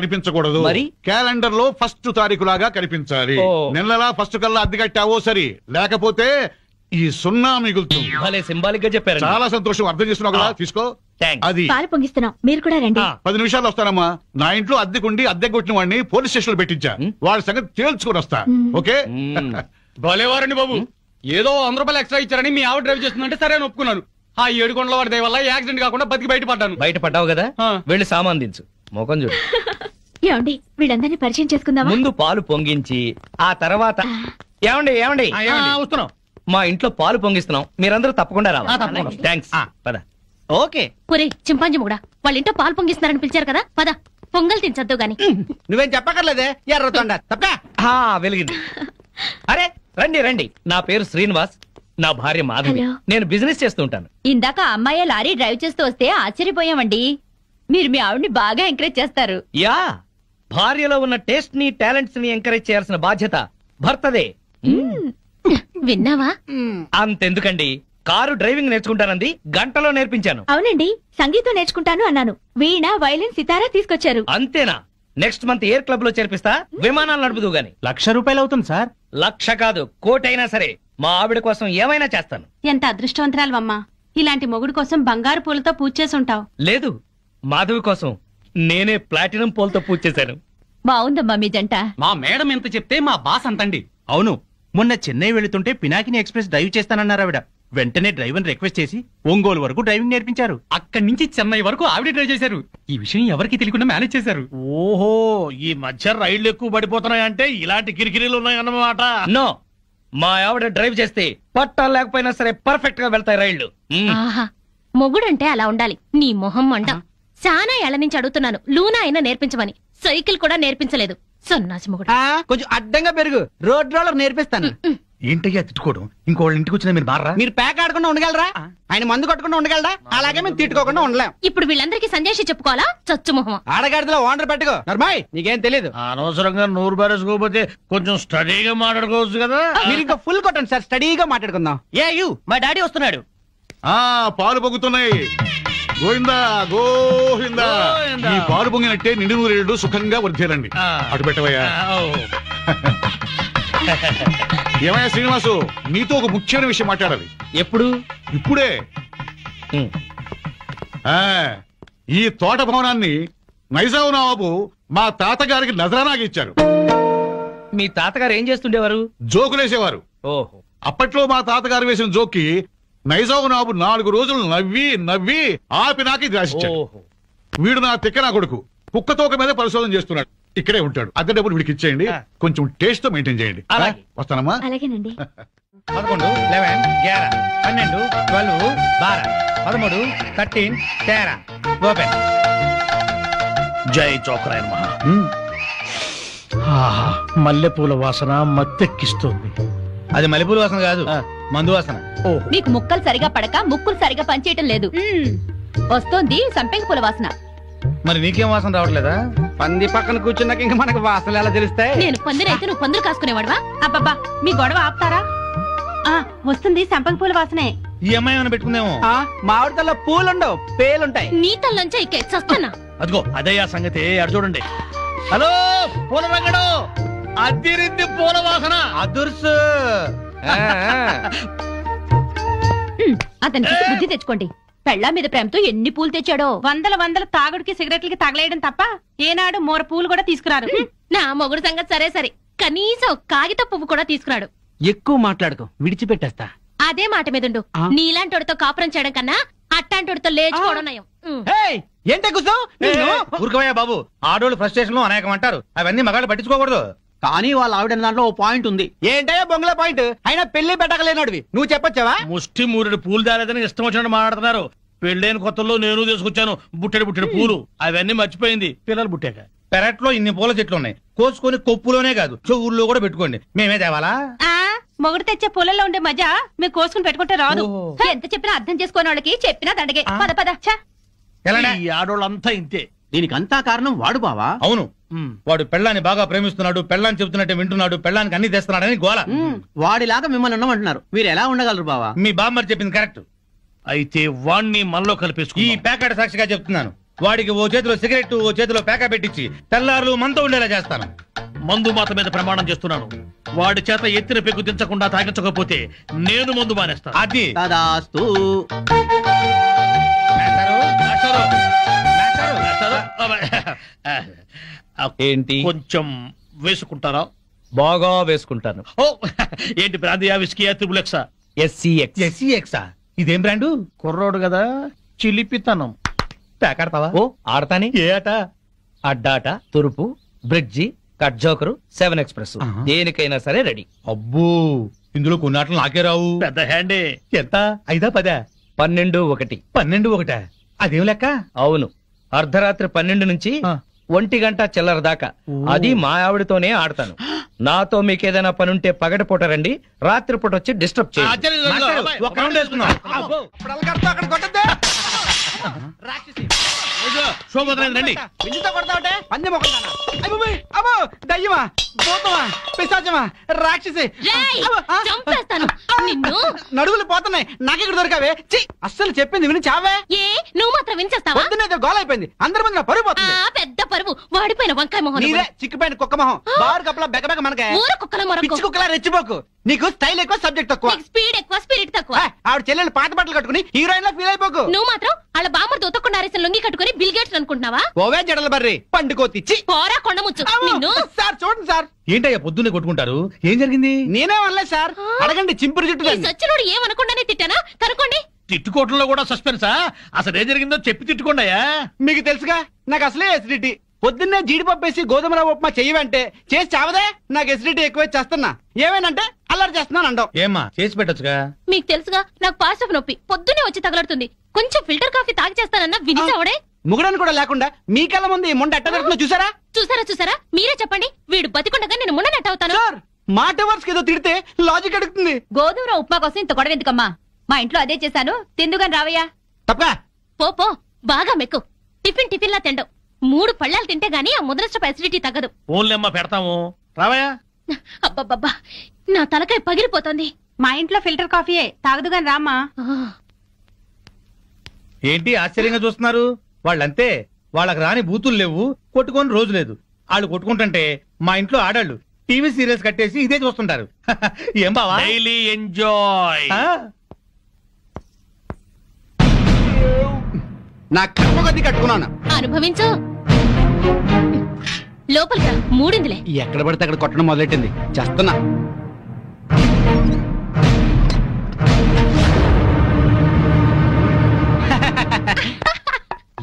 కనిపించకూడదు. క్యాలెండర్ లో ఫస్ట్ తారీఖు లాగా కనిపించాలి. నెలలా ఫస్ట్ కల్లా అద్దె కట్టావో సరి, లేకపోతే ఈ సున్నా మిగులుతుంది. సింబాలిక్ గా చెప్పారు. చాలా సంతోషం. అర్థం చేస్తున్నావు కదా, తీసుకో. అది పాలు పొంగిస్తున్నాం, మీరు కూడా రండి. 10 నిమిషాలు వస్తానమ్మా. నా ఇంట్లో అద్దెకుండి అద్దె కొట్టిన వాడిని పోలీస్ స్టేషన్ లో పెట్టించా. వాడి సంగతి తేల్చుకుని వస్తా. ఓకే? భలేవారండి బాబు. ఏదో 100 రూపాయలు ఎక్స్ట్రా ఇచ్చారని మీ ఆవిడ డ్రైవ్ చేస్తుందంటే సరే అని ఒప్పుకున్నాను. ఆ 7 కొండల వాడి దయ వల్ల యాక్సిడెంట్ కాకుండా బతికి బయటపడ్డాను. బయటపడ్డావు కదా, వెళ్ళి సామాన్ దించు. మోకం చూడు. ఏమండి, వీళ్ళందరినీ పరిచయం చేసుకుందామా? ముందు పాలు పొంగించి ఆ తర్వాత ఏమండి ఏమండి వస్తున్నాం. మా ఇంట్లో పాలు పొంగిస్తున్నాం, మీరందరూ తప్పకుండా రావాలి. థ్యాంక్స్. పద. ఓకే. ఒరే చింపాంజీ కూడా వాళ్ళ ఇంట్లో పాలు పొంగిస్తున్నారని పిలిచారు కదా, పద పొంగల్ తినచద్దు గాని. నువ్వేం చెప్పక్కర్లేదే, ఎర్రతొండ తప్ప వెలిగింది. అరే రండి రండి, నా పేరు శ్రీనివాస్, నా భార్య మాధవి. నేను బిజినెస్ చేస్తూ ఉంటాను. ఇందాక అమ్మాయి లారీ డ్రైవ్ చేస్తూ వస్తే ఆశ్చర్యపోయామండి. మీరు మీ ఆవిడ్ని బాగా ఎంకరేజ్ చేస్తారు. యా, భార్యలో ఉన్న టేస్ట్ ని టాలెంట్స్ ని ఎంకరేజ్ చేయాల్సిన బాధ్యత భర్తదే. విన్నావా? అంతెందుకండి, కారు డ్రైవింగ్ నేర్చుకుంటానంది, గంటలో నేర్పించాను. అవునండి, సంగీతం నేర్చుకుంటాను అన్నాను. వీణ, వైలిన్, సితారా తీసుకొచ్చారు. అంతేనా? నెక్స్ట్ మంత్ ఎయిర్ క్లబ్ లో చేర్పిస్తా, విమానాలు నడుపుదు గాని. 1,00,000 రూపాయలు అవుతుంది సార్. 1,00,000 కాదు, 1,00,000 అయినా సరే మా ఆవిడ కోసం ఏమైనా చేస్తాను. ఎంత అదృష్టవంతరాలమ్మా, ఇలాంటి మొగుడు కోసం బంగారు పూలతో పూజ చేసి ఉంటావు. లేదు, మాధవి కోసం నేనే ప్లాటినం పూలతో పూజ చేశాను. బాగుందమ్మా మీ జంట. మా మేడం ఎంత చెప్తే మా బాస్ అంతండి. అవును, మొన్న చెన్నై వెళుతుంటే పినాకిని ఎక్స్ప్రెస్ డ్రైవ్ చేస్తానన్నారు ఆవిడ. వెంటనే డ్రైవర్ రిక్వెస్ట్ చేసి ఒంగోలు వరకు డ్రైవింగ్ నేర్పించారు. అక్కడి నుంచి చెన్నై వరకు ఆవిడ డ్రైవ్ చేశారు. ఈ విషయం ఎవరికి తెలియకుండా మేనేజ్ చేశారు. ఓహో, ఈ మధ్య రైళ్లు ఎక్కువ పడిపోతున్నాయంటే ఇలాంటి కిరికిరీలు ఉన్నాయన్నమాట. నో, మా ఆవిడ డ్రైవ్ చేస్తే పట్టాలు లేకపోయినా సరే పర్ఫెక్ట్ గా వెళ్తాయి రైళ్లు. ఆహా, మొగుడంటే అలా ఉండాలి. నీ మొహం మండ. చాలా ఏళ్ల నుంచి అడుగుతున్నాను లూనా అయినా నేర్పించమని, సైకిల్ కూడా నేర్పించలేదు. సన్నాసి మొగుడు. కొంచెం అడ్డంగా పెరుగు, రోడ్ రోలర్ నేర్పిస్తాను. ఏంటయ్యా తిట్టుకోవడం? ఇంకోళ్ళ ఇంటికి వచ్చినా మీరు మారా? మీరు ప్యాక్ ఆడకుండా ఉండగలరా? ఆయన మందు కొట్టకుండా ఉండగలరా? అలాగే మేము తిట్టుకోకుండా ఉండలేం. ఇప్పుడు వీళ్ళందరికీ సందేశం చెప్పుకోవాలా? చచ్చు మొహం. ఆడగాడిలో ఓనర్ పెట్టుకో. నర్మాయ్, నీకేం తెలీదు. అనవసరంగా నోరు బారేసుకోకపోతే కొంచెం స్టడీగా మాట్లాడుకోవచ్చు కదా. మీరు ఇంకా ఫుల్ కొట్టండి సార్, స్టడీగా మాట్లాడుకుందాం. మా డాడీ వస్తున్నాడు. పాలు పొంగుతున్నాయి. గోవిందా గోవిందా. ఈ పాలు పొంగినట్టే నిండు నూరేళ్లు సుఖంగా వర్ధేలండి. అటు పెట్టవయ్యా. ఏమయ్యా శ్రీనివాసు, నీతో ఒక ముఖ్యమైన విషయం మాట్లాడాలి. ఎప్పుడు? ఇప్పుడే. ఈ తోట భవనాన్ని నైజాం నవాబు మా తాతగారికి నజరానాగా ఇచ్చారు. మీ తాతగారు ఏం చేస్తుండేవారు? జోకులేసేవారు. ఓహో. అప్పట్లో మా తాతగారు వేసిన జోక్కి నైజాం నవాబు 4 రోజులు నవ్వి నవ్వి ఆపి నాకు ఇది రాసిచ్చాడు. వీడు నా తిక్క నా కొడుకు కుక్క తోక మీద పరిశోధన చేస్తున్నాడు. ఇక్కడే ఉంటాడు. అద్దె డబ్బులు వీడికి ఇచ్చేయండి, కొంచెం టేస్ట్ తో మెయింటైన్ చేయండి. వస్తానమ్మా. అలాగేనండి. 11, 11, 11, 12, 12, 12, 13, 13, 13. ఓపెన్. జై చోకరాయ మహా. మల్లెపూల వాసన మత్తెక్కిస్తోంది. అది మల్లెపూల వాసన కాదు, మందు వాసన. మీకు ముక్కలు సరిగా పడక ముక్కులు సరిగా పనిచేయటం లేదు. వస్తోంది సంపెంగ పూల వాసన. మరి నీకేం వాసన రావట్లేదా? పంది పక్కన కూర్చున్నాక ఇంకా మనకు వాసనలు ఎలా తెలుస్తాయి? నేను పందిరైతే నువ్వు పందులు కాసుకునేవాడువా? అబ్బబ్బా, మీ గొడవ ఆపుతారా? వస్తుంది సంపెంగ పూల వాసనే. ఈ అమ్మాయి ఏమైనా పెట్టుకుందేమో. మామిడితల్లో పూలుండవు, పేలుంటాయి. నీ తల్లంచా ఇకే చస్తానా? అదిగో అదయ్యా సంగతి. అటు చూడండి. హలో పూల రంగడు, అద్దిరింది పూల వాసన. అదుర్సు. అతనికి బుద్ధి తెచ్చుకోండి. పెళ్ళా మీద ప్రేమతో ఎన్ని పూలు తెచ్చాడో. వందల తాగుడికి సిగరెట్లకి తగలేయడం తప్ప ఏనాడు మోర పూలు కూడా తీసుకురారు. నా మొగుడు సంగతి సరే సరే, కనీసం కాగిత పువ్వు కూడా తీసుకురాడు. ఎక్కువ మాట్లాడుకో, విడిచిపెట్టేస్తా. అదే మాట మీదుండు. నీలాంటోడితో కాపురం చేయడం కన్నా అట్టాంటోడితో లేచుకోవడం నయం. ఏంటే కూర్చో. ఊరుకోవయ్యా బాబు, ఆడోళ్ళు ఫ్రస్ట్రేషన్ లో అనేకం అంటారు, అవన్నీ మగాళ్ళు పట్టించుకోకూడదు. కానీ వాళ్ళ ఆవిడ దాంట్లో ఓ పాయింట్ ఉంది. ఏంటయ్యా బొంగుల పాయింట్? అయినా పెళ్లి పెట్టగలేనోడివి నువ్వు చెప్పొచ్చావా? ముష్టి మూరెడు పూలు దాలేదని ఇష్టం వచ్చినట్టు మాట్లాడుతున్నారు. పెళ్ళైన కొత్తలో నేను తీసుకొచ్చాను బుట్టెడు పూలు, అవన్నీ మర్చిపోయింది పిల్లలు పుట్టాక. పెరట్లో ఇన్ని పూల చెట్లు ఉన్నాయి, కోసుకొని కొప్పులోనే కాదు చెవుల్లో కూడా పెట్టుకోండి. మేమే తేవాలా? మొగుడు తెచ్చే పూలలో ఉండే మజా మీరు కోసుకుని పెట్టుకుంటే రాదు. ఎంత చెప్పినా అర్థం చేసుకోని వాళ్ళకి చెప్పినా దండగే. పద పద. ఈ ఆడోళ్ళంతా ఇంతే. దీనికంతా కారణం వాడు బావా. అవును, వాడు పెళ్ళాన్ని బాగా ప్రేమిస్తున్నాడు, పెళ్ళాన్ని చెబుతున్నట్టే వింటున్నాడు, పెళ్ళానికి అన్ని తెస్తున్నాడని గోల. వాడిలాగా మిమ్మల్ని ఉండమంటున్నారు, మీరు ఎలా ఉండగలరు బావా? మీ బామ్మర్ చెప్పింది కరెక్ట్. అయితే వాణ్ణి మనలో కలిపేసుకు. ఈ ప్యాకెట్ సాక్షిగా చెప్తున్నాను, వాడికి ఓ చేతిలో సిగరెట్ ఓ చేతిలో పేక పెట్టించి తెల్లారులు మనతో ఉండేలా చేస్తాను. మందు మాత మీద ప్రమాణం చేస్తున్నాను. వాడి చేత ఎత్తిన పెగ్గు దించకుండా తాగించకపోతే నేను మందు మానేస్తాను. అది తదాస్తు. ఏంటి కొంచెం వేసుకుంటారా? బాగా వేసుకుంటాను. ఓ ఏంటి బ్రాందియా విస్కీయా త్రిబులెక్సా? SCX. SCX. ఇదేం బ్రాండు? కుర్రోడు కదా, చిలిపితనం. పేకాడతావా? ఓ ఆడతాని. ఏ ఆట? అడ్డాట, తురుపు, బ్రిడ్జి, కట్ జోకరు, 7 ఎక్స్ప్రెస్, ఆహా. దేనికైనా సరే రెడీ. అబ్బో, ఇందులో కొన్ని ఆటలు నాకే రావు. పెద్ద హ్యాండే. ఎంత? 5 10? 12-1. 12-1. అదేం లెక్క? అవును, అర్ధరాత్రి 12 నుంచి ఆ. 1 గంట చిల్లర దాకా. అది మా ఆవిడతోనే ఆడతాను. నాతో మీకేదైనా పనుంటే పగటిపూట రండి, రాత్రిపూట వచ్చి డిస్టర్బ్ చేయండి. మాస్టారు, ఒక రౌండ్ వేసుకుందాం. అబ్బో. శోభోదయం రండి. విందుతో కొడతావుటే? పందెం ఒకటిదానా? అయ్యబాబోయ్, అబ్బో, దయ్యమా, భూతమా, పిశాచమా, రాక్షసి. రేయ్, అబ్బో, ఆ, చంపేస్తాను నిన్ను. నడువులు పోతున్నాయి, నాకెక్కడ దొరకావే? ఛీ, అస్సలు చెప్పింది విని చావే. ఏ నువ్వు మాత్రం వినిచేస్తావా? పొద్దునేదో గోల అయిపోయింది, అందరి ముందు నా పరువు ఆ పోతుంది. పెద్ద పరువు వాడిపోయిన వంకాయ మొహం నీదే చిక్కిపోయిన కుక్క మొహం, బారు కప్పలా బెగబెగ మనకే. ఊర కుక్కల మొరకు. పిచ్చి కుక్కలా రెచ్చిపోకు. నీకు స్టైల్ ఎక్కువ, సబ్జెక్ట్ తక్కువ. నీకు స్పీడ్ ఎక్కువ స్పిరిట్ తక్కువ. ఆవిడ చెల్లెలు పాత బట్టలు కట్టుకుని హీరోయిన్ లా ఫీల్ అయిపోకు. నువ్వు మాత్రం వాళ్ళ బామ్మర్తో ఉతకుండా ఆరేసిన లొంగి కట్టుకుని బిల్ గేట్స్ అనుకుంటున్నావా? ఓవే జడల బర్రి పండుకోతిచ్చి. పోరా కొండముచ్చు నిన్ను. సార్ చూడండి సార్. ఏంటయ్యా పొద్దున్నే కొట్టుకుంటారు? ఏం జరిగింది? నేనే అనలేదు సార్, అడగండి చింపురు ఈ చుట్టూ. సచ్చినోడు ఏమనకుండానే తిట్టానా? కనుకోండి. తిట్టుకోవటంలో కూడా సస్పెన్సా? అసలు ఏం జరిగిందో చెప్పి తిట్టుకోండియా. మీకు తెలుసుగా, నాకు అసలే ఎసిడిటీ. పొద్దున్నే జీడిపప్పు వేసి గోధుమ రవ్వ ఉప్మా చెయ్యవంటే చేసి చావదే. నాకు ఎసిడిటీ ఎక్కువై చేస్తున్నా. ఏమేనంటే అల్లరి చేస్తున్నాను అంటావు. ఏమ్మా చేసి పెట్టొచ్చుగా. మీకు తెలుసుగా, నాకు పాస్ ఆఫ్ నొప్పి పొద్దునే వచ్చి తగలడుతుంది. కొంచెం ఫిల్టర్ కాఫీ తాగి చేస్తానన్నా వినిచావడే. ముగడని కూడా లేకుండా మీ కళ్ళ ముందు ఈ మొండ ఎట్ట దొరుకుతుందో చూసారా? చూసారా మీరే చెప్పండి. వీడు బతికుండగా నేను మున్ననట్టు అవుతాను. సార్, మాట వర్స్ ఏదో తిడితే లాజిక్ అడుగుతుంది. గోధుమ రవ్వ ఉప్మా కోసం ఇంత గొడవ ఎందుకమ్మా? మా ఇంట్లో అదే చేశాను, తిందుగాని రావయ్యా. తప్ప పో బాగా మెక్కు. టిఫిన్ లా తిండవు. 3 పళ్ళాలు తింటే గానీ ఆ ముద్రస్టప్ అసిడిటీ తగ్గదు. ఓన్లేమ్మా పెడతాము, రావయా. అబ్బబ్బబ్బా, నా తలకాయ పగిలిపోతుంది. మా ఇంట్లో ఫిల్టర్ కాఫీయే, తాగదుగాని రామ్మా. ఏంటి ఆశ్చర్యంగా చూస్తున్నారు? వాళ్ళంతే, వాళ్ళకి రాని బూతులు లేవు, కొట్టుకొని రోజు లేదు. వాళ్ళు కొట్టుకుంటుంటే మా ఇంట్లో ఆడాళ్ళు టీవీ సీరియల్స్ కట్టేసి ఇదే చూస్తుంటారు. ఏం బావా? Daily enjoy. ఆ? నా కర్మ కొద్ది కట్టుకున్నాను. అనుభవించు. లోపలికి రా, మూడిందిలే. ఎక్కడ పడితే అక్కడ కొట్టడం మొదలెట్టింది, చేస్తున్నా.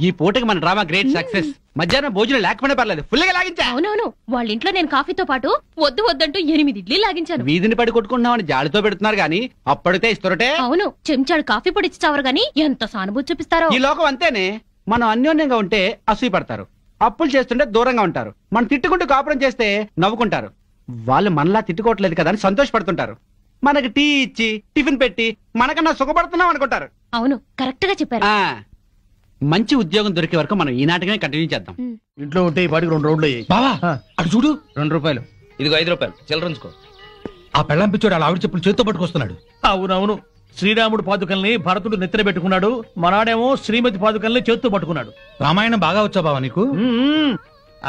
ఈ పూటకి మన డ్రామా గ్రేట్ సక్సెస్. మధ్యాహ్నం భోజనం లేకపోయినా పర్లేదు, ఫుల్ గా లాగించా. అవునవును, వాళ్ళ ఇంట్లో నేను కాఫీతో పాటు వద్దంటూ 8 ఇడ్లీ లాగించాను. వీధిని పడి కొట్టుకుంటున్నామని జాలితో పెడుతున్నారు గానీ అప్పటితే ఇస్తురటే. అవును, చెంచాడు కాఫీ పొడి ఇచ్చి చావరు గాని ఎంత సానుభూతి చూపిస్తారో. ఈ లోకం అంతేనే. మనం అన్యోన్యంగా ఉంటే అసూయ పడతారు, అప్పులు చేస్తుంటే దూరంగా ఉంటారు. మనం తిట్టుకుంటూ కాపురం చేస్తే నవ్వుకుంటారు. వాళ్ళు మనలా తిట్టుకోవట్లేదు కదా అని సంతోషపడుతుంటారు. మనకి టీ ఇచ్చి టిఫిన్ పెట్టి మనకన్నా సుఖపడుతున్నాం అనుకుంటారు. అవును, కరెక్ట్ గా చెప్పారు. ఆ మంచి ఉద్యోగం దొరికే వరకు మనం ఈ నాటకమే కంటిన్యూ చేద్దాం. ఇంట్లో ఉంటే ఈ పాటికి 2 రౌండ్లు అయ్యాయి. బావా అటు చూడు, 2 రూపాయలు. ఇదిగో 5 రూపాయలు చిల్లరంచుకో. ఆ పెళ్ళం పిచ్చోడు అలా ఆవిడ చెప్పులు చేత్తో పట్టుకొస్తున్నాడు. అవునవును, శ్రీరాముడు పాదుకల్ని భరతుడు నెత్తిన పెట్టుకున్నాడు, మనాడేమో శ్రీమతి పాదుకల్ని చేత్తో పట్టుకున్నాడు. రామాయణం బాగా వచ్చా బావా నీకు?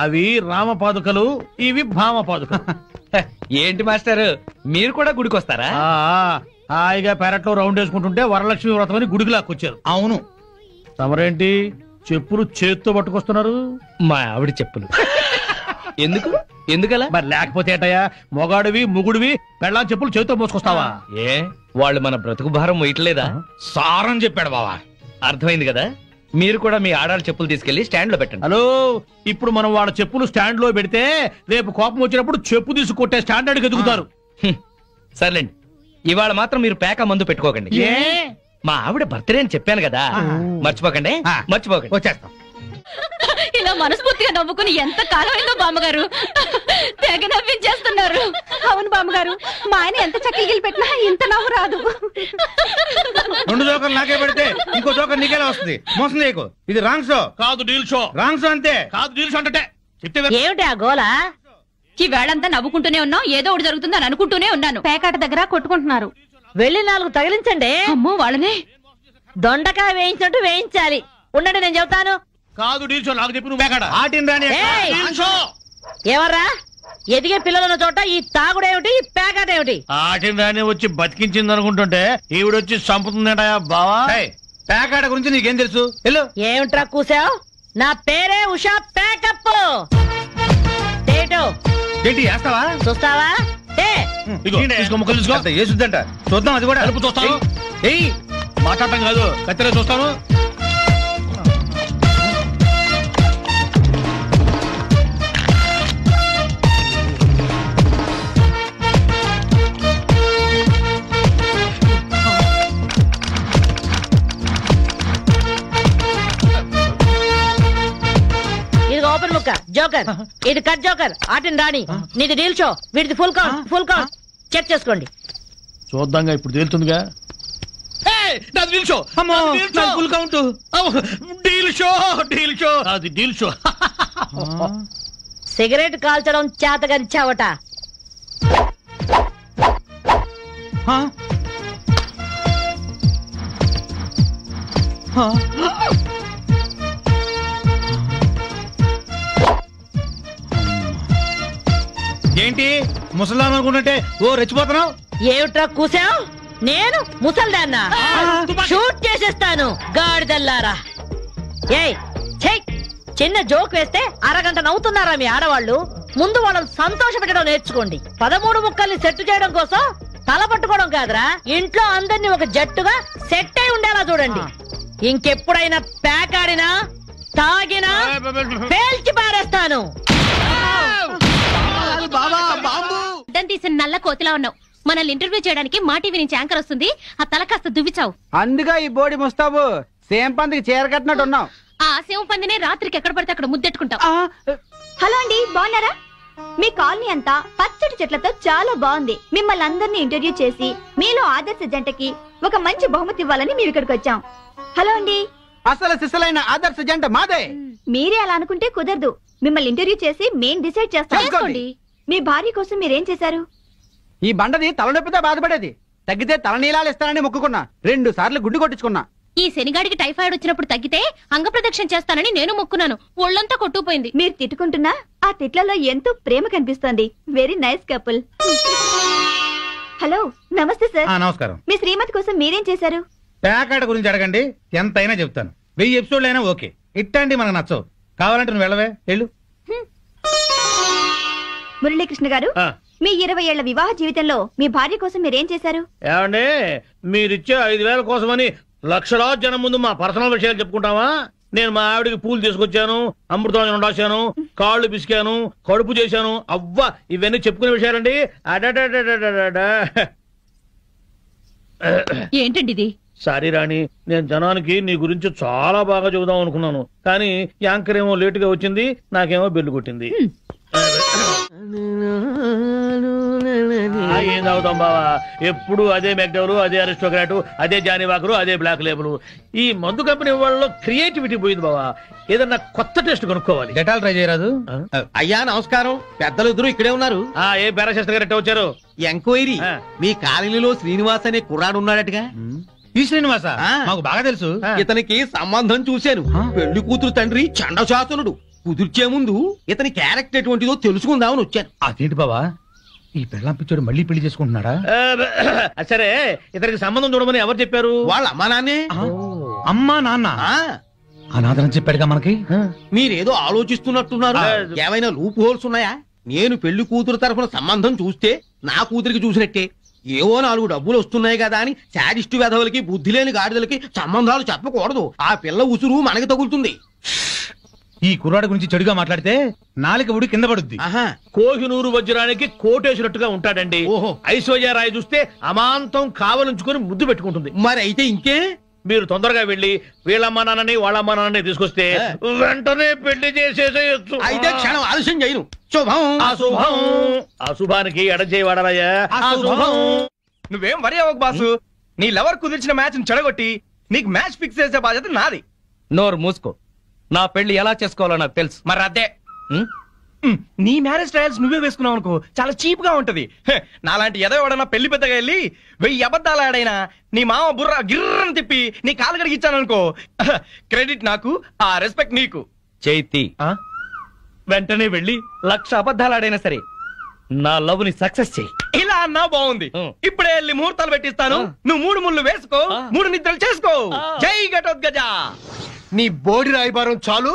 అవి రామ పాదుకలు, ఇవి భామ పాదుకలు. ఏంటి మాస్టర్, మీరు కూడా గుడికొస్తారా? హాయిగా పెరట్లో రౌండ్ వేసుకుంటుంటే వరలక్ష్మి వ్రతం అని గుడికి లాక్కొచ్చారు. అవును. తమరేంటి చెప్పులు చేత్తో పట్టుకొస్తున్నారు? మా ఆవిడ చెప్పులు. ఎందుకలా? మరి లేకపోతే ఏటయ్యా, మొగాడివి ముగుడివి పెళ్ళాం చెప్పులు చేత్తో మోసుకొస్తావా? ఏ వాళ్ళు మన బ్రతుకు భారం మొయ్యట్లేదా? సారం చెప్పాడు బావా. అర్థమైంది కదా. మీరు కూడా మీ ఆడాళ్ళ చెప్పులు తీసుకెళ్లి స్టాండ్ లో పెట్టండి. హలో, ఇప్పుడు మనం వాళ్ళ చెప్పులు స్టాండ్ లో పెడితే రేపు కోపం వచ్చినప్పుడు చెప్పు తీసి కొట్టే స్టాండర్డ్ ఎదుగుతారు. సర్లేండి, ఇవాళ మాత్రం మీరు పేక మందు పెట్టుకోకండి. మా ఆవిడ బర్త్డే అని చెప్పాను కదా, మర్చిపోకండి. వచ్చేస్తాం. ఇలా మనస్ఫూర్తిగా నవ్వుకుని ఎంత కాలమైందో బామ్మగారు. తెగ నవ్వించేస్తున్నారు. అవును బామ్మగారు, మా ఆయన ఎంత చక్కగిలి పెట్టినా ఇంత నవ్వు రాదు. 2 జోకర్లు నాకే పెడితే ఇంకో జోకర్ నీకేలా వస్తుంది? మోసం చేయకు, ఇది రాంగ్ షో కాదు డీల్ షో. రాంగ్ షో అంతే. కాదు డీల్ షో అంటే ఏమిటి ఆ గోల? ఈ వేళంతా నవ్వుకుంటూనే ఉన్నాం, ఏదో ఒకటి జరుగుతుందని అనుకుంటూనే ఉన్నాను. పేకాట దగ్గర కొట్టుకుంటున్నారు. వెళ్ళి 4 తగిలించండి. అమ్మో వాళ్ళనే. దొండకాయ వేయించినట్టు వేయించాలి. ఉండండి నేను చెబుతాను. కాదు డీల్ షో నాకు చెప్పి నువ్వు ఎక్కడ ఆటిని రాని ఏయ్! డీల్ షో ఎవర్రా ఎదిగే పిల్లలున్న చోట ఈ తాగుడేమిటి ఈ పేకాట ఏమిటి ఆటిని రాని వచ్చి బతికించింది అనుకుంటుంటే ఈవిడొచ్చి చంపుతుందటయా బావా పేకాట గురించి నీకేం తెలుసు వెళ్ళు ఏమిట్రా కూసావు నా పేరే ఉషా పేకప్ తేటో ఏంటి వేస్తావా చూస్తావా టే. ఇదిగో, తీసుకో, ముక్కలు తీసుకో. అంత ఏసుద్దంట చూద్దాం అది కూడా కలుపు చూస్తాను. ఏయ్ మాట్లాడటం కాదు కత్తిరే చూస్తాను. ఇది ఓపెన్ ముక్క జోకర్ ఇది కట్ జోకర్ ఆటిని రాణి నీది డీల్ షో వీటిది ఫుల్ కౌంట్ చెక్ చేసుకోండి చూద్దాంగా ఇప్పుడు తేలుతుందిగా. ఏయ్, నాది డీల్ షో. అమ్మో, నాది డీల్ షో. నాది full count. Deal show deal show అది డీల్ షో. సిగరెట్ కాల్చడం చేతగరిచావట ఆ? ఆ? ఏంటి ముసలాం అనుకుంటుంటే ఓ రెచ్చిపోతున్నావు ఏమిట్రా కూసావు నేను ముసల్దాన్నా షూట్ చేసేస్తాను గాడిదల్లారా ఏయ్ ఛై చిన్న జోక్ వేస్తే అరగంట నవ్వుతున్నారా మీ ఆడవాళ్ళు ముందు వాళ్ళని సంతోష పెట్టడం నేర్చుకోండి 13 ముక్కల్ని సెట్ చేయడం కోసం తల పట్టుకోవడం కాదురా ఇంట్లో అందరినీ ఒక జట్టుగా సెట్ అయి ఉండేలా చూడండి ఇంకెప్పుడైనా ప్యాక్ ఆడినా తాగినా పేల్చి పారేస్తాను అడ్డం తీసిన నల్ల కోతిలా ఉన్నావు. మనల్ని ఇంటర్వ్యూ చేయడానికి మా టీవీ నుంచి యాంకర్ వస్తుంది. ఆ తల కాస్త దువ్విచావు. అందుగా ఈ బోడి ముస్తాబు సేమ్ పందికి చీర కట్టినట్టు ఉన్నావు ఆ శివ పందినే రాత్రికి ఎక్కడ పడితే అక్కడ ముద్దెట్టుకుంటావు. హలో అండి, బాగున్నారా? మీ కాలనీ అంతా పచ్చటి చెట్లతో చాలా బాగుంది. మిమ్మల్ని అందరినీ ఇంటర్వ్యూ చేసి మీలో ఆదర్శ జంటకి ఒక మంచి బహుమతి ఇవ్వాలని మేము ఇక్కడికి వచ్చాం. హలో అండి. అసలు సిసలైన ఆదర్శ జంట మాదే. మీరే అలా అనుకుంటే కుదరదు. మిమ్మల్ని ఇంటర్వ్యూ చేసి మేం డిసైడ్ చేస్తాం. చేసుకోండి. మీ భార్య కోసం మీరేం చేశారు? ఈ బండది తలనొప్పితో బాధపడేది. తగ్గితే తలనీలాలు ఇస్తానని మొక్కుకున్నా. 2 సార్లు గుడ్డు కొట్టించుకున్నా. ఈ శనిగాడికి టైఫాయిడ్ వచ్చినప్పుడు తగ్గితే అంగప్రదక్షిణ చేస్తానని నేను మొక్కున్నాను. ఒళ్ళంతా కొట్టుకుపోయింది. మీరు తిట్టుకుంటున్నా ఆ తిట్లలో ఎంతో ప్రేమ కనిపిస్తోంది. Very nice couple. హలో, నమస్తే సార్. నమస్కారం. మీ శ్రీమతి కోసం మీరేం చేశారు? పేకాట గురించి అడగండి, ఎంతైనా చెప్తాను. 1000 ఎపిసోడ్లు అయినా ఓకే. ఇట్టండి మనకు నచ్చవు. కావాలంటే నువ్వు వెళ్ళవే, వెళ్ళు. మురళీకృష్ణ గారు, ఆ. మీ 20 ఏళ్ల వివాహ జీవితంలో మీ భార్య కోసం మీరేం చేశారు? ఏమండి మీరిచ్చే 5,000 కోసమని లక్షలాది జనం ముందు మా పర్సనల్ విషయాలు చెప్పుకుంటావా? నేను మా ఆవిడికి పూలు తీసుకొచ్చాను, అమృతం రాశాను, కాళ్ళు పిసికాను, కడుపు చేశాను. అవ్వా, ఇవన్నీ చెప్పుకునే విషయాలండి. అడడడడడడా. ఏంటండి ఇది? సారీ రాణి, నేను జనానికి నీ గురించి చాలా బాగా చెబుదాం అనుకున్నాను, కానీ యాంకర్ ఏమో లేటుగా వచ్చింది, నాకేమో బెల్లు కొట్టింది. ఏం తాగుతాం బావా, ఎప్పుడు అదే మెక్డవరు, అదే అరిస్టోక్రాటు, అదే జానీవాకరు, అదే బ్లాక్ లేబుల్. ఈ మందు కంపెనీ వాళ్ళలో క్రియేటివిటీ పోయింది బావా. ఏదన్నా కొత్త టేస్ట్ కొనుక్కోవాలి. డెటాల్ ట్రై చేయరాదు? అయ్యా నమస్కారం. పెద్దలు ఇద్దరు ఇక్కడే ఉన్నారు. ఏ బేరశాస్త్రి గారు ఎట్ట వచ్చారు? ఎంక్వైరీ, ఆ. మీ కాలనీలో శ్రీనివాస్ అనే కుర్రాడు ఉన్నాడటగా. ఈ శ్రీనివాస ఆ. మాకు బాగా తెలుసు. ఇతనికి సంబంధం చూశాను. పెళ్లి కూతురు తండ్రి చండశాసనుడు. కుదిర్చే ముందు ఇతని క్యారెక్టర్ ఎటువంటిదో తెలుసుకుందామని వచ్చాను. అదేంటి బావా, ఈ పెళ్ళాం పిచ్చోడు మళ్ళీ పెళ్లి చేసుకుంటున్నాడా? సరే, ఇతనికి సంబంధం చూడమని ఎవరు చెప్పారు? వాళ్ళ అమ్మా నాన్నే. అమ్మా నాన్న ఆ, అనాథరం చెప్పాడుగా మనకి. మీరేదో ఆలోచిస్తున్నట్టున్నారు. ఏమైనా లూప్ హోల్స్ ఉన్నాయా? నేను పెళ్లి కూతురు తరఫున సంబంధం చూస్తే నా కూతురికి చూసినట్టే. ఏవో 4 డబ్బులు వస్తున్నాయి కదా అని శాడిస్టు వెధవులకి, బుద్ధి లేని గాడిదలకి సంబంధాలు చెప్పకూడదు. ఆ పిల్ల ఉసురు మనకి తగులుతుంది. ఈ కుర్రాడు గురించి చెడుగా మాట్లాడితే నాలుక ఉడి కింద పడుద్ది. ఆహా, కోహినూరు వజ్రానికి కోటేసినట్టుగా ఉంటాడండి. ఓహో. ఐశ్వర్యరాయ్ చూస్తే అమాంతం కావలించుకొని ముద్దు పెట్టుకుంటుంది. మరి అయితే ఇంకే. మీరు తొందరగా వెళ్ళి వీళ్ళమ్మా నాన్నని వాళ్ళమ్మా నాన్నని తీసుకొస్తే వెంటనే పెళ్లి చేసేసేయచ్చు. అయితే క్షణం ఆలస్యం చేయను. శుభం. అశుభం. అశుభానికి ఎడచేయవాడరయ్యా. అశుభం. నువ్వేం వరి అవ్వకు బాసు. నీ లవర్ కుదిర్చిన మ్యాచ్ చెడగొట్టి నీకు మ్యాచ్ ఫిక్స్ చేసే బాధ్యత నాది. నోరు మూసుకో. నా పెళ్లి ఎలా చేసుకోవాలో నాకు తెలుసు. మరి అదే నీ మ్యారేజ్ ట్రయల్స్ నువ్వే వేసుకున్నావు అనుకో చాలా చీప్ గా ఉంటది. నాలాంటి ఎదో ఎవడన్నా పెళ్లి పెద్దగా వెళ్ళి 1000 అబద్ధాలు ఆడైనా నీ మామ బుర్ర గిర్రని తిప్పి నీ కాలు కడిగి ఇచ్చాను అనుకో, క్రెడిట్ నాకు, ఆ రెస్పెక్ట్ నీకు. చైతి వెంటనే వెళ్ళి 1,00,000 అబద్ధాలు ఆడైనా సరే నా లవ్ ని సక్సెస్ చెయ్యి. ఇలా అన్నా బాగుంది. ఇప్పుడే వెళ్ళి ముహూర్తాలు పెట్టిస్తాను, నువ్వు 3 ముళ్ళు వేసుకో, 3 నిద్రలు చేసుకో. జై ఘటోత్కజ. నీ బోడి రాయబారం చాలు,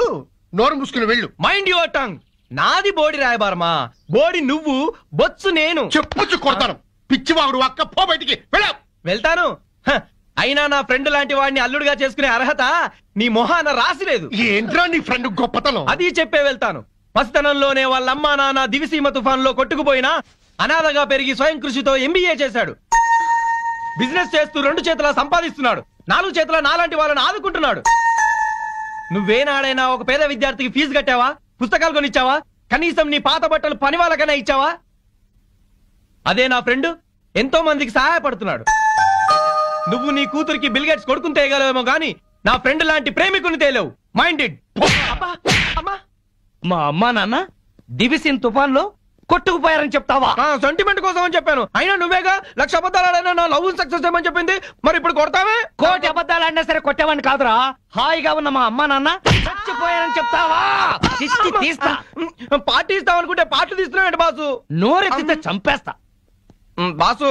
నోరు మూసుకుని వెళ్ళు. Mind your tongue. నాది బోడి రాయబారమా? బోడి నువ్వు, బొత్సు నేను. చెప్పుచ్చు కొడతాను. పిచ్చివాగుడు అక్క, పో బయటికి వెళ్ళావు. వెళ్తాను. అయినా నా ఫ్రెండ్ లాంటి వాడిని అల్లుడుగా చేసుకునే అర్హత నీ మొహాన రాసిలేదు. ఏంట్రా నీ ఫ్రెండ్ గొప్పతనం? అది చెప్పే వెళ్తాను. పసితనంలోనే వాళ్ళమ్మా నాన్న దివిసీమ తుఫాన్ లో కొట్టుకుపోయినా అనాథగా పెరిగి స్వయం కృషితో MBA చేశాడు. బిజినెస్ చేస్తూ 2 చేతులా సంపాదిస్తున్నాడు. 4 చేతుల నాలాంటి వాళ్ళని ఆదుకుంటున్నాడు. నువ్వేనాడైనా ఒక పేద విద్యార్థికి ఫీజు కట్టావా? పుస్తకాలు కొనిచ్చావా? కనీసం నీ పాత బట్టలు పని వాళ్ళకైనా ఇచ్చావా? అదే నా ఫ్రెండ్ ఎంతో మందికి సహాయపడుతున్నాడు. నువ్వు నీ కూతురికి బిల్గేట్స్ కొడుకుని తేయగలవేమో గాని నా ఫ్రెండ్ లాంటి ప్రేమికుని తేలేవు. మైండెడ్. మా అమ్మా నాన్న దివిసిన్ తుఫాన్ లో కొట్టుకుపోయారని చెప్తావా? సెంటిమెంట్ కోసం అని చెప్పాను. అయినా నువ్వేగా 1,00,000 అబద్ధాలు ఆడైనా నా లవ్ సక్సెస్ చేయమని చెప్పింది. మరి ఇప్పుడు కొడతావే? 1,00,000 అబద్ధాలు ఆడినా సరే కొట్టేవాడిని కాదురా. హాయిగా ఉన్న మా అమ్మా నాన్న చచ్చిపోయారని చెప్తావా? దిష్టి తీస్తా. పార్టీ ఇస్తావనుకుంటే పార్టీ తీస్తున్నావు బాసు. నోరెత్తితే చంపేస్తా. బాసు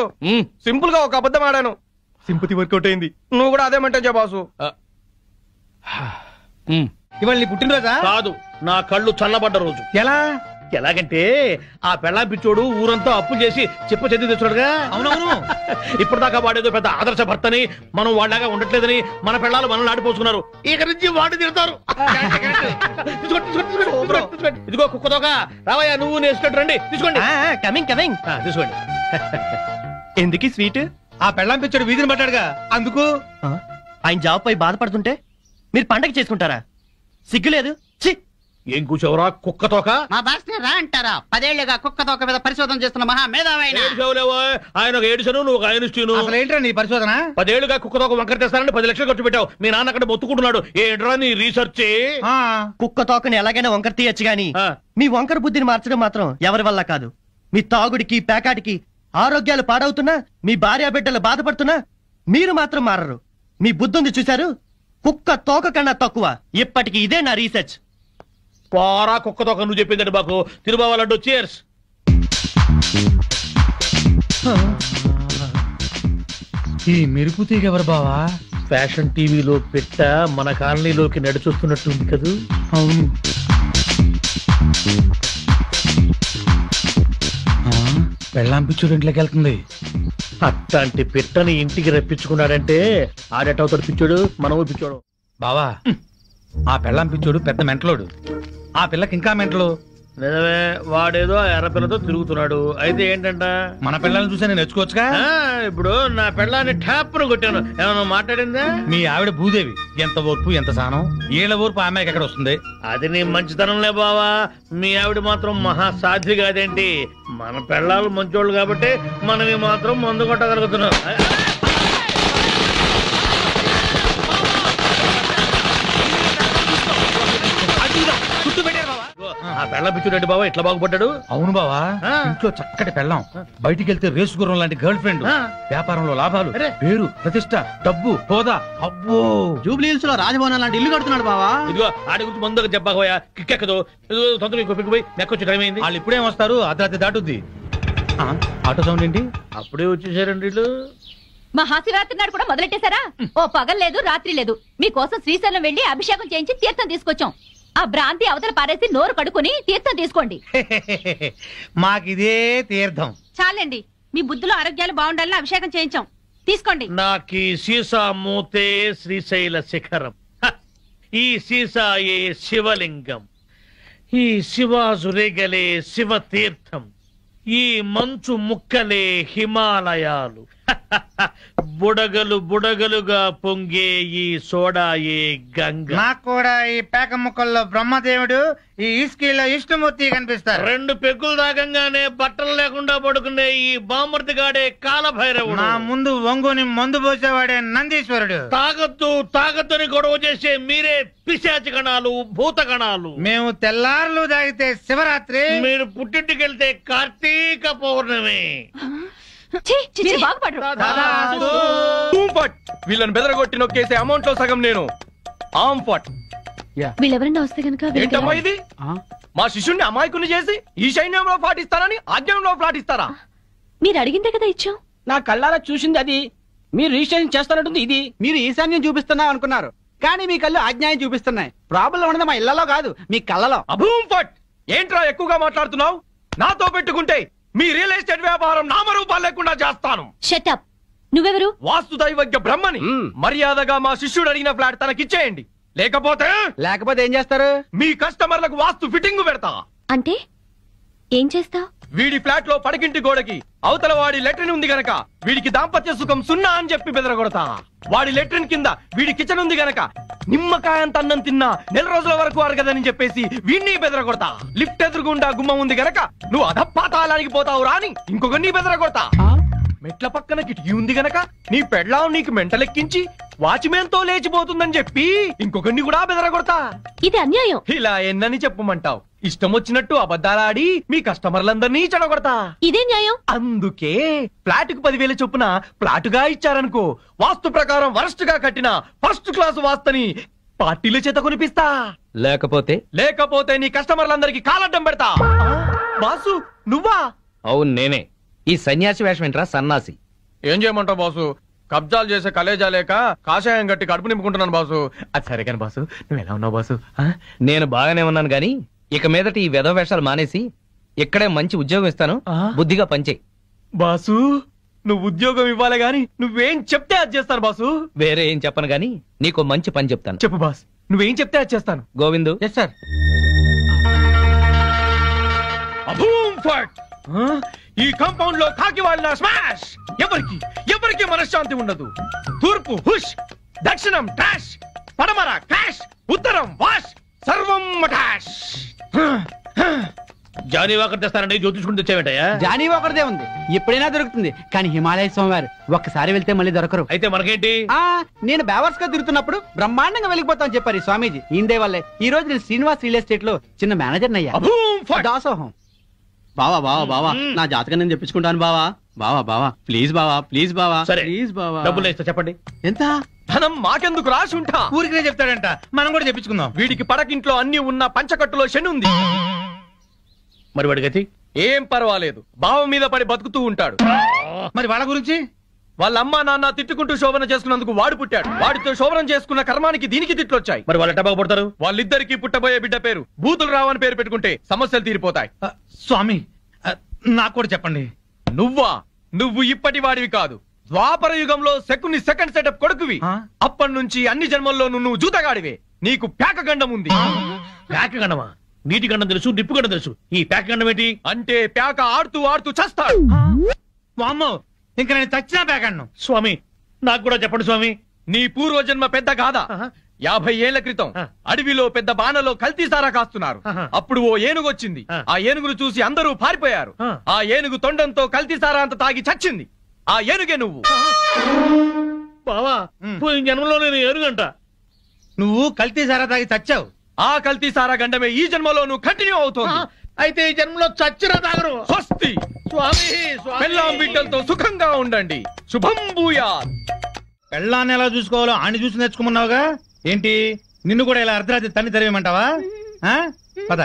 సింపుల్ గా ఒక అబద్ధం ఆడాను, సింపతి వర్కౌట్ అయింది. నువ్వు కూడా అదే మంటే బాసు. ఇవాళ నీ పుట్టినరోజా? కాదు, నా కళ్ళు చల్లబడ్డ రోజు. ఎలా? ఎలాగంటే ఆ పెళ్ళాం పిచ్చోడు ఊరంతా అప్పులు చేసి చెప్ప చెంది తెచ్చాడుగా. అవునవును. ఇప్పటిదాకా వాడేదో పెద్ద ఆదర్శ భర్తని, మనం వాళ్ళగా ఉండట్లేదని మన పెళ్ళాలు మనల్ని ఆడిపోసుకున్నారు. ఇక నుంచి వాడు తిడతారు. ఇదిగో కుక్కతోక, రావయ్యా నువ్వు నేర్చుకుంటు రండి. తీసుకోండి. Coming coming. తీసుకోండి. ఎందుకు స్వీట్? ఆ పెళ్ళాం పిచ్చాడు వీధిని పట్టాడుగా, అందుకు. ఆయన జాబ్ పై బాధపడుతుంటే మీరు పండగ చేసుకుంటారా? సిగ్గులేదు. ఛీ! ఏం కూర్చోవరా కుక్కతోక? మా బాస్ రా అంటారా? 10 ఏళ్లుగా కుక్క తోక మీద పరిశోధన చేస్తున్న మహా మేధావైన ఆయన ఒక ఏడుసను, నువ్వు ఒక ఆయనిస్తూను. అసలు ఏంట్రా నీ పరిశోధన? 10 ఏళ్లుగా కుక్కతోక వంకర తెస్తానని 10 లక్షలు ఖర్చు పెట్టావు. మీ నాన్న అక్కడ మొత్తుకుంటున్నాడు. ఏంట్రా నీ రీసెర్చ్? కుక్క తోకని ఎలాగైనా వంకర తీయచ్చు గాని మీ వంకర బుద్ధిని మార్చడం మాత్రం ఎవరి వల్ల కాదు. మీ తాగుడికి పేకాటికి ఆరోగ్యాలు పాడవుతున్నా, మీ భార్య బిడ్డలు బాధపడుతున్నా మీరు మాత్రం మారరు. మీ బుద్ధుంది చూశారు? కుక్క తోక కన్నా తక్కువ. ఇప్పటికి ఇదే నా రీసెర్చ్. పోరా కుక్కతోక, నువ్వు చెప్పిందండి బాకు. తిరుబావాలంటూ చీర్స్. ఈ మెరుపు తీగ ఎవరు బావా? ఫ్యాషన్ టీవీలో పెట్ట మన కాలనీలోకి నడిచొస్తున్నట్టుంది కదూ. అవును. పెళ్ళాం పిచ్చుడు ఇంట్లోకి వెళ్తుంది. అట్లాంటి పెట్టని ఇంటికి రప్పించుకున్నాడంటే ఆడేటవుతాడు పిచ్చోడు, మనము పిచ్చోడు. బావా, ఆ పెళ్ళాం పిచ్చోడు పెద్ద మెంటలోడు. ఆ పిల్లకి ఇంకా మెంటలు. నిజమే, వాడేదో ఎర్రపిల్లతో తిరుగుతున్నాడు. అయితే ఏంటంట? మన పిల్లల్ని చూసా నేను నేర్చుకోవచ్చుగా. ఇప్పుడు నా పెళ్ళాన్ని ఠాప్ను కొట్టాను. ఏమన్నా మాట్లాడిందా? మీ ఆవిడ భూదేవి. ఎంత ఓర్పు, ఎంత సహనం. ఏళ్ళ ఓర్పు అమ్మాయికి ఎక్కడ వస్తుంది? అది నీ మంచితనంలే బావా. మీ ఆవిడ మాత్రం మహాసాధ్వి కాదేంటి? మన పెళ్ళాలు మంచోళ్ళు కాబట్టి మనవి మాత్రం మందు కొట్టగలుగుతున్నాం. ఆ పెళ్ళ పిచ్చుడండి బావా ఇట్లా బాగుపడ్డాడు. అవును బావా, ఇంట్లో చక్కటి పెళ్ళాం, బయటికి వెళ్తే రేసు గుర్రం లాంటి గర్ల్ ఫ్రెండ్, వ్యాపారంలో లాభాలు, పేరు, ప్రతిష్ట, డబ్బు, హోదా. అబ్బో, జూబ్లీ హిల్స్ లో రాజభవనం లాంటి ఇల్లు కడుతున్నాడు బావా. ఇదిగో ఆడి గురించి ముందుగా చెప్పకపోయా కిక్కెక్కదు. తొందరగా ఇంకో పిక్కు పోయి నెక్కొచ్చి టైం అయింది. వాళ్ళు ఇప్పుడేం వస్తారు? అర్ధరాత్రి దాటుద్ది. ఆటో సౌండ్ ఏంటి? అప్పుడే వచ్చేసారండి వీళ్ళు. మహాశివరాత్రి నాడు కూడా మొదలెట్టేశారా? ఓ పగలు లేదు రాత్రి లేదు. మీకోసం శ్రీశైలం వెళ్లి అభిషేకం చేయించి తీర్థం తీసుకొచ్చాం. ఆ భ్రాంతి అవతల పారేసి నోరు కడుక్కుని తీర్థం తీసుకోండి. మాకిదే తీర్థం. చాలండి, మీ బుద్ధులు ఆరోగ్యాలు బాగుండాలని అభిషేకం చేయించాం. తీసుకోండి. నాకీ సీసా మూతే శ్రీశైల శిఖరం, ఈ సీసాయే శివలింగం, ఈ శివాజురేగలే శివ తీర్థం, ఈ మంచు ముక్కలే హిమాలయాలు. బుడగలు బుడగలుగా పొంగే ఈ సోడాయే గంగ. నాకు కూడా ఈ పేక ముక్కల్లో బ్రహ్మదేవుడు, ఈ ఇస్కీలో విష్ణుమూర్తి కనిపిస్తారు. 2 పెగ్గులు దాగంగానే బట్టలు లేకుండా పడుకునే ఈ బామర్తిగాడే కాలభైరవుడు. నా ముందు వంగుని మందు పోసేవాడే నందీశ్వరుడు. తాగద్దని గొడవ చేసే మీరే పిశాచి గణాలు, భూత గణాలు. మేము తెల్లారులు తాగితే శివరాత్రి, మీరు పుట్టింటికెళ్తే కార్తీక పౌర్ణమి. వీళ్ళని బెదరగొట్టి నొక్కేసే అమౌంట్ లో సగం నేను. వీళ్ళెవరన్నా వస్తే కనుక ఏంటమ్మా ఇది? మా శిష్యుణ్ణి అమాయకుని చేసి ఈ సైన్యంలో పాటిస్తారని ఆజ్ఞంలో పాటిస్తారా? మీరు అడిగిందే కదా ఇచ్చాం. నా కళ్ళారా చూసింది అది. మీరు రిజిస్ట్రేషన్ చేస్తానంటుంది ఇది. మీరు ఈశాన్యం చూపిస్తున్నా అనుకున్నారు, కానీ మీ కళ్ళు అజ్ఞాయం చూపిస్తున్నాయి. ప్రాబ్లం ఉన్నది మా ఇళ్లలో కాదు, మీ కళ్ళలో. అభూం ఫట్! ఏంట్రా ఎక్కువగా మాట్లాడుతున్నావు? నాతో పెట్టుకుంటే మీ రియల్ ఎస్టేట్ వ్యాపారం నామరూపాలు లేకుండా చేస్తాను. షటప్. నువ్వెవరు? వాస్తు దైవజ్ఞ బ్రహ్మని. మర్యాదగా మా శిష్యుడు అడిగిన ఫ్లాట్ తనకిచ్చేయండి, లేకపోతే ఏం చేస్తారు? మీ కస్టమర్లకు వాస్తు ఫిట్టింగ్ పెడతా. అంటే ఏం చేస్తావ్? వీడి ఫ్లాట్ లో పడకింటి గోడకి అవతల వాడి లెట్రిన్ ఉంది గనక వీడికి దాంపత్య సుఖం 0 అని చెప్పి బెదరగొడతా. వాడి లెట్రిన్ కింద వీడి కిచెన్ ఉంది గనక నిమ్మకాయంత అన్నం తిన్నా 4 రోజుల వరకు అరగదని చెప్పేసి వీడిని బెదరగొడతా. లిఫ్ట్ ఎదురుగుండా గుమ్మం ఉంది గనక నువ్వు అధపాతాళానికి పోతావు రాని ఇంకొకరిని బెదరగొడతా. మెట్ల పక్కన కిటికీ ఉంది గనక నీ పెళ్ళాం నీకు మెంటలెక్కించి వాచ్మెన్ తో లేచిపోతుందని చెప్పి ఇంకొకరిని కూడా బెదరగొడతా. ఇది అన్యాయం. ఇలా ఎన్నని చెప్పమంటావు? ఇష్టం వచ్చినట్టు అబద్ధాలాడి మీ కస్టమర్లందరినీ చెడగొడతా. ఇదే న్యాయం. అందుకే ఫ్లాట్ కు 10,000 చొప్పున ఫ్లాటుగా ఇచ్చారనుకో, వాస్తు ప్రకారం వరస్ట్ గా కట్టిన ఫస్ట్ క్లాస్ వాస్తుని పార్టీల చేత కొనిపిస్తా. లేకపోతే నీ కస్టమర్లందరికి కాలడ్డం పెడతా. బాసు నువ్వా? అవును నేనే. ఈ సన్యాసి వేషం ఏంట్రా సన్నాసి? ఏం చేయమంటావు బాసు? కబ్జాలు చేసే కలేజా లేక కాషాయం గట్టి కడుపు నింపుకుంటున్నాను బాసు. అది సరే కానీ బాసు, నువ్వు ఎలా ఉన్నావు బాసు? నేను బాగానే ఉన్నాను గాని ఇక మీదట ఈ వెధవ వేషాలు మానేసి ఇక్కడే మంచి ఉద్యోగం ఇస్తాను, బుద్ధిగా పనిచేయి. బాసు నువ్వు ఉద్యోగం ఇవ్వాలి గాని నువ్వేం చెప్తే అది చేస్తాను బాసు. వేరే ఏం చెప్పను గాని నీకు మంచి పని చెప్తాను. చెప్పు బాస్, నువ్వేం చెప్తే అది చేస్తాను. గోవిందు. Yes sir. ఈ కాంపౌండ్ లో కాకి వాళ్ళ స్మాష్. ఎవరికి మనశ్శాంతి ఉండదు. తూర్పు హుష్, దక్షిణం ట్రాష్, పడమర క్రాష్, ఉత్తరం వాష్, సర్వం మటాష్. జానీ వాకర్ తెస్తానండి, జ్యోతిష్కుని తెచ్చావేంటయ్యా? జానీ ఒకరిదే ఉంది, ఎప్పుడైనా దొరుకుతుంది. కానీ హిమాలయ స్వామివారు ఒక్కసారి వెళ్తే మళ్ళీ దొరకరు. అయితే మనకేంటి? నేను బేవర్స్ గా తిరుగుతున్నప్పుడు బ్రహ్మాండంగా వెళ్ళిపోతాను చెప్పారు ఈ స్వామీజీ. ఇందే వల్లే ఈ రోజు నేను శ్రీనివాస్ రియల్ ఎస్టేట్ లో చిన్న మేనేజర్ అయ్యా. దాసోహం. బావా నా జాతకం నేను చెప్పించుకుంటాను బావా. బావా ప్లీజ్ బావా. సరే ప్లీజ్ బావా. డబ్బులు ఇస్తా, చెప్పండి ఎంత? ధనం మాకెందుకు రాసి ఉంటా. ఊరికే చెప్తాడంట, మనం కూడా చెప్పించుకుందాం. వీడికి పడకింట్లో అన్ని ఉన్న పంచకట్టులో శని ఉంది. మరి వాడి గతి? ఏం పర్వాలేదు, బావ మీద పడి బతుకుతూ ఉంటాడు. మరి వాళ్ళ గురించి? వాళ్ళ అమ్మా నాన్న తిట్టుకుంటూ శోభన చేసుకున్నందుకు వాడు పుట్టాడు. వాడితో శోభనం చేసుకున్న కర్మానికి దీనికి తిట్లొచ్చాయి. మరి వాళ్ళు ఎట్ట బాగుపడతారు? వాళ్ళిద్దరికి పుట్టబోయే బిడ్డ పేరు బూతులు రావని పేరు పెట్టుకుంటే సమస్యలు తీరిపోతాయి. స్వామి నాకు కూడా చెప్పండి. నువ్వు ఇప్పటి వాడివి కాదు, ద్వాపర యుగంలో శకుని సెకండ్ సెటప్ కొడుకువి. అప్పటి నుంచి అన్ని జన్మల్లోనూ నువ్వు జూతగాడివే. నీకు ప్యాక గండం ఉంది. ప్యాక గండమా? నీటి గండం తెలుసు, నిప్పు గండం తెలుసు, ఈ ప్యాక గండం ఏంటి? అంటే ప్యాక ఆడుతూ చస్తాడు. వామ్మో, ఇంకా నేను చచ్చినా ప్యాకన్ను. స్వామి నాకు కూడా చెప్పండి స్వామి. నీ పూర్వజన్మ పెద్ద గాథ. 50 ఏళ్ల క్రితం అడవిలో పెద్ద బాణలో కల్తీ సారా కాస్తున్నారు. అప్పుడు ఓ ఏనుగు వచ్చింది. ఆ ఏనుగును చూసి అందరూ పారిపోయారు. ఆ ఏనుగు తొండంతో కల్తీ సారా అంత తాగి చచ్చింది. ఆ ఏనుగే నువ్వు. బావా పోయిన జన్మలో నేను ఏనుగంట. నువ్వు కల్తీ సారా తాగి చచ్చావు. ఆ కల్తీ సారా గండమే ఈ జన్మలో నువ్వు కంటిన్యూ అవుతోంది. అయితే ఈ జన్మలో చచ్చిరా తాగరు. స్వస్తి. స్వామి పెళ్ళాం బిడ్డలతో సుఖంగా ఉండండి. శుభం భూయాత్. పెళ్ళాన్ని ఎలా చూసుకోవాలో ఆని చూసి నేర్చుకోమన్నావుగా. ఏంటి నిన్ను కూడా ఇలా అర్ధరాత్రి తన్ని తరివేమంటావా? పద